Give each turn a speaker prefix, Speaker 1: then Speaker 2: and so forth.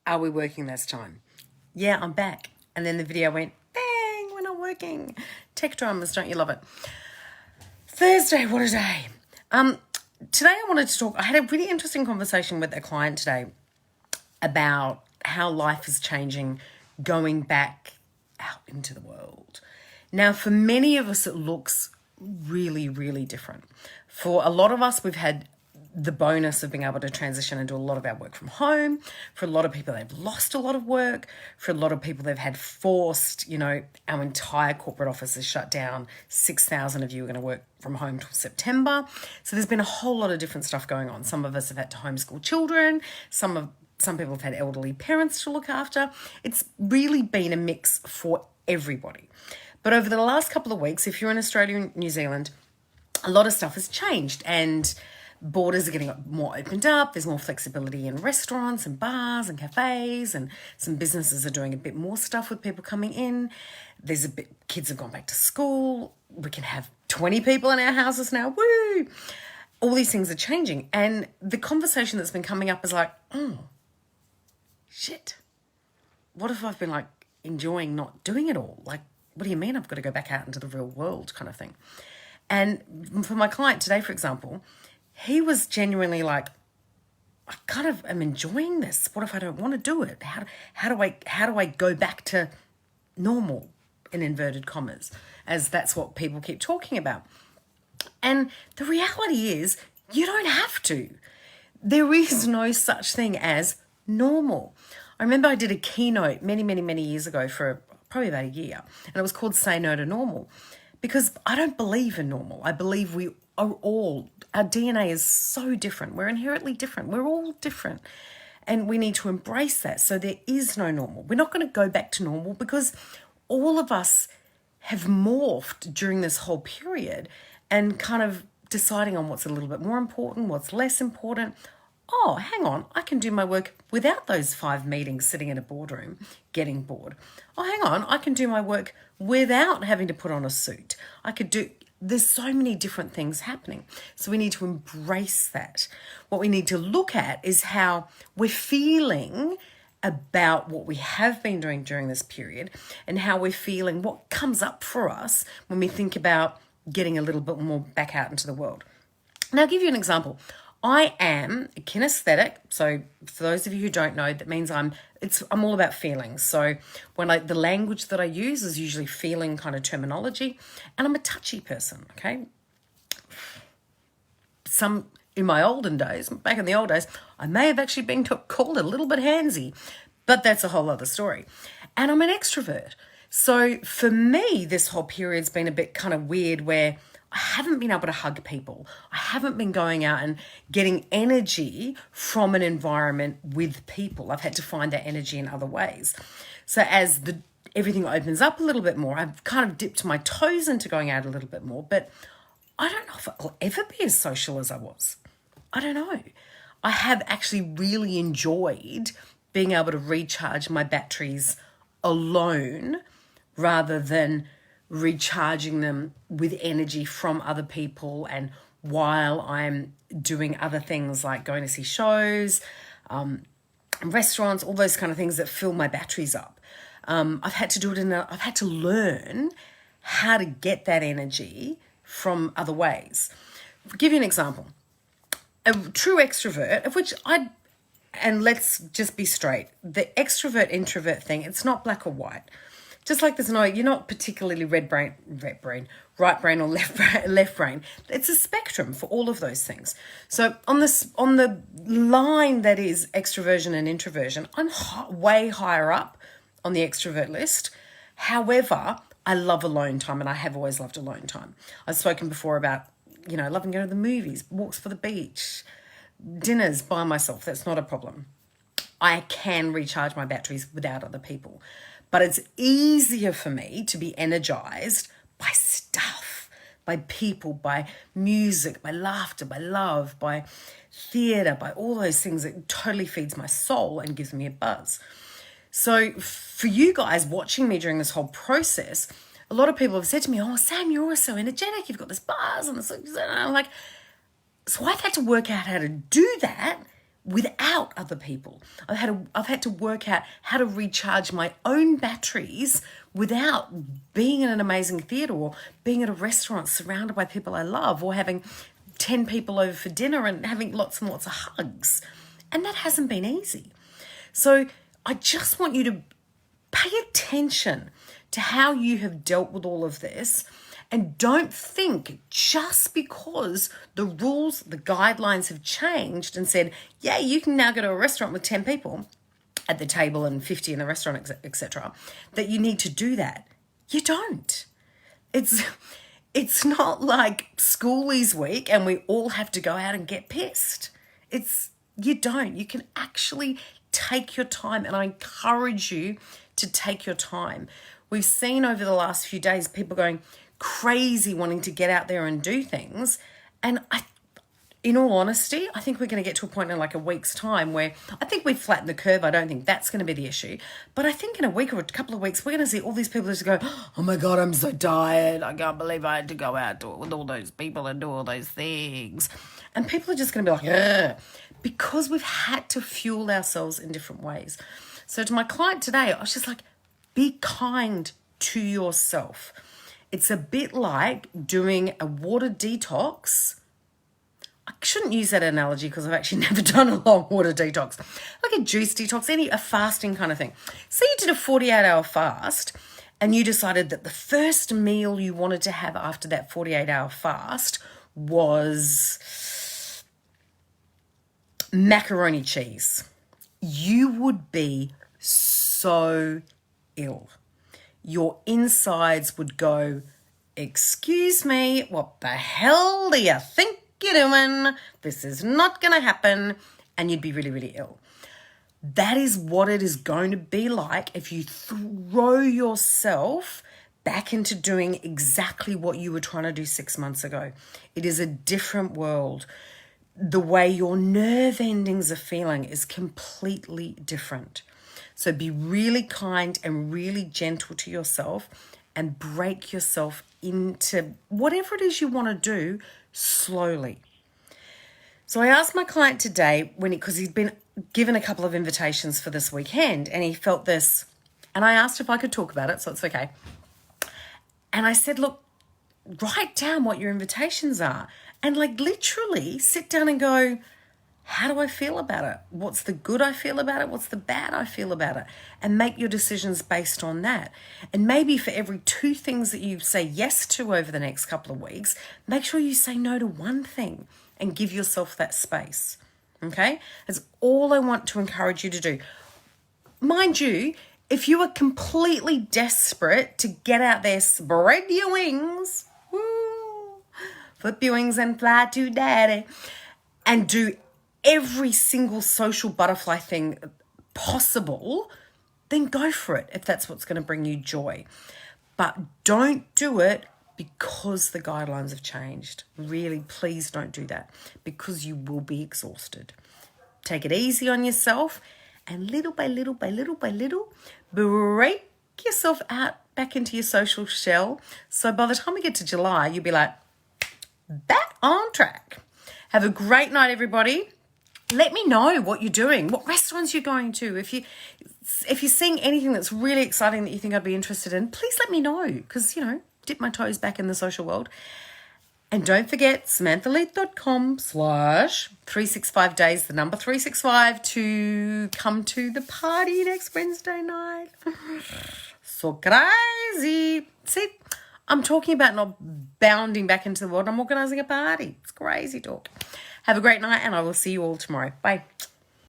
Speaker 1: Are we working this time? Yeah, I'm back. And then the video went, bang, we're not working. Tech dramas, don't you love it? Thursday, what a day. Today I wanted to talk, I had a really interesting conversation with a client today about how life is changing going back out into the world. Now, for many of us, it looks really, really different. For a lot of us, we've had the bonus of being able to transition and do a lot of our work from home. For a lot of people, they've lost a lot of work. For a lot of people, they've had forced, our entire corporate office is shut down. 6,000 of you are going to work from home till September. So there's been a whole lot of different stuff going on. Some of us have had to homeschool children. Some people have had elderly parents to look after. It's really been a mix for everybody. But over the last couple of weeks, if you're in Australia and New Zealand, a lot of stuff has changed and borders are getting more opened up. There's more flexibility in restaurants and bars and cafes, and some businesses are doing a bit more stuff with people coming in. Kids have gone back to school. We can have 20 people in our houses now. Woo! All these things are changing. And the conversation that's been coming up is like, shit. What if I've been enjoying not doing it all? What do you mean I've got to go back out into the real world kind of thing? And for my client today, for example, he was genuinely like, I kind of am enjoying this. What if I don't want to do it? How do I go back to normal, in inverted commas, as that's what people keep talking about. And the reality is, you don't have to. There is no such thing as normal. I remember I did a keynote many, many, many years ago for probably about a year, and it was called Say No to Normal, because I don't believe in normal. I believe our DNA is so different. We're inherently different. We're all different. And we need to embrace that. So there is no normal. We're not going to go back to normal because all of us have morphed during this whole period and kind of deciding on what's a little bit more important, what's less important. Oh, hang on, I can do my work without those 5 meetings sitting in a boardroom getting bored. Oh, hang on, I can do my work without having to put on a suit. There's so many different things happening. So we need to embrace that. What we need to look at is how we're feeling about what we have been doing during this period and how we're feeling, what comes up for us when we think about getting a little bit more back out into the world. Now, I'll give you an example. I am a kinesthetic. So for those of you who don't know, that means I'm all about feelings. So when the language that I use is usually feeling kind of terminology, and I'm a touchy person, okay? In my olden days, back in the old days, I may have actually been called a little bit handsy, but that's a whole other story. And I'm an extrovert. So for me, this whole period's been a bit kind of weird where I haven't been able to hug people. I haven't been going out and getting energy from an environment with people. I've had to find that energy in other ways. So as everything opens up a little bit more, I've kind of dipped my toes into going out a little bit more, but I don't know if I'll ever be as social as I was. I don't know. I have actually really enjoyed being able to recharge my batteries alone rather than recharging them with energy from other people, and while I'm doing other things like going to see shows, restaurants, all those kind of things that fill my batteries up. I've had to do it I've had to learn how to get that energy from other ways. I'll give you an example. A true extrovert, and let's just be straight, the extrovert introvert thing, it's not black or white. Just like you're not particularly right brain or left brain. It's a spectrum for all of those things. So on the line that is extroversion and introversion, I'm way higher up on the extrovert list. However, I love alone time, and I have always loved alone time. I've spoken before about, loving going to the movies, walks for the beach, dinners by myself. That's not a problem. I can recharge my batteries without other people. But it's easier for me to be energized by stuff, by people, by music, by laughter, by love, by theatre, by all those things. It totally feeds my soul and gives me a buzz. So for you guys watching me during this whole process, a lot of people have said to me, oh, Sam, you're always so energetic. You've got this buzz. And I'm like, so I've had to work out how to do that without other people. I've had to work out how to recharge my own batteries without being in an amazing theatre or being at a restaurant surrounded by people I love, or having 10 people over for dinner and having lots and lots of hugs. And that hasn't been easy. So I just want you to pay attention to how you have dealt with all of this. And don't think just because the rules, the guidelines have changed and said, yeah, you can now go to a restaurant with 10 people at the table and 50 in the restaurant, etc., that you need to do that. You don't. It's not like schoolies week and we all have to go out and get pissed. You don't. You can actually take your time, and I encourage you to take your time. We've seen over the last few days people going crazy wanting to get out there and do things. And in all honesty, I think we're going to get to a point in like a week's time where I think we've flattened the curve. I don't think that's going to be the issue. But I think in a week or a couple of weeks, we're going to see all these people just go, oh my God, I'm so tired. I can't believe I had to go out with all those people and do all those things. And people are just going to be like, ugh, because we've had to fuel ourselves in different ways. So to my client today, I was just like, be kind to yourself. It's a bit like doing a water detox. I shouldn't use that analogy because I've actually never done a long water detox. Like a juice detox, a fasting kind of thing. Say you did a 48-hour fast and you decided that the first meal you wanted to have after that 48-hour fast was macaroni cheese. You would be so ill. Your insides would go, excuse me, what the hell do you think you're doing? This is not going to happen. And you'd be really, really ill. That is what it is going to be like if you throw yourself back into doing exactly what you were trying to do 6 months ago. It is a different world. The way your nerve endings are feeling is completely different. So be really kind and really gentle to yourself and break yourself into whatever it is you want to do slowly. So I asked my client today, because he'd been given a couple of invitations for this weekend and he felt this, and I asked if I could talk about it, so it's okay. And I said, look, write down what your invitations are and like literally sit down and go, how do I feel about it? What's the good I feel about it? What's the bad I feel about it? And make your decisions based on that. And maybe for every 2 things that you say yes to over the next couple of weeks, make sure you say no to 1 thing and give yourself that space. Okay? That's all I want to encourage you to do. Mind you, if you are completely desperate to get out there, spread your wings, woo, flip your wings and fly to daddy, and do every single social butterfly thing possible, then go for it if that's what's going to bring you joy. But don't do it because the guidelines have changed. Really, please don't do that because you will be exhausted. Take it easy on yourself and little by little by little by little, break yourself out back into your social shell. So by the time we get to July, you'll be like, back on track. Have a great night, everybody. Let me know what you're doing, what restaurants you're going to. If you're seeing anything that's really exciting that you think I'd be interested in, please let me know because, dip my toes back in the social world. And don't forget, SamanthaLeith.com/365 days, the number 365, to come to the party next Wednesday night. So crazy. See, I'm talking about not bounding back into the world. I'm organising a party. It's crazy talk. Have a great night and I will see you all tomorrow. Bye.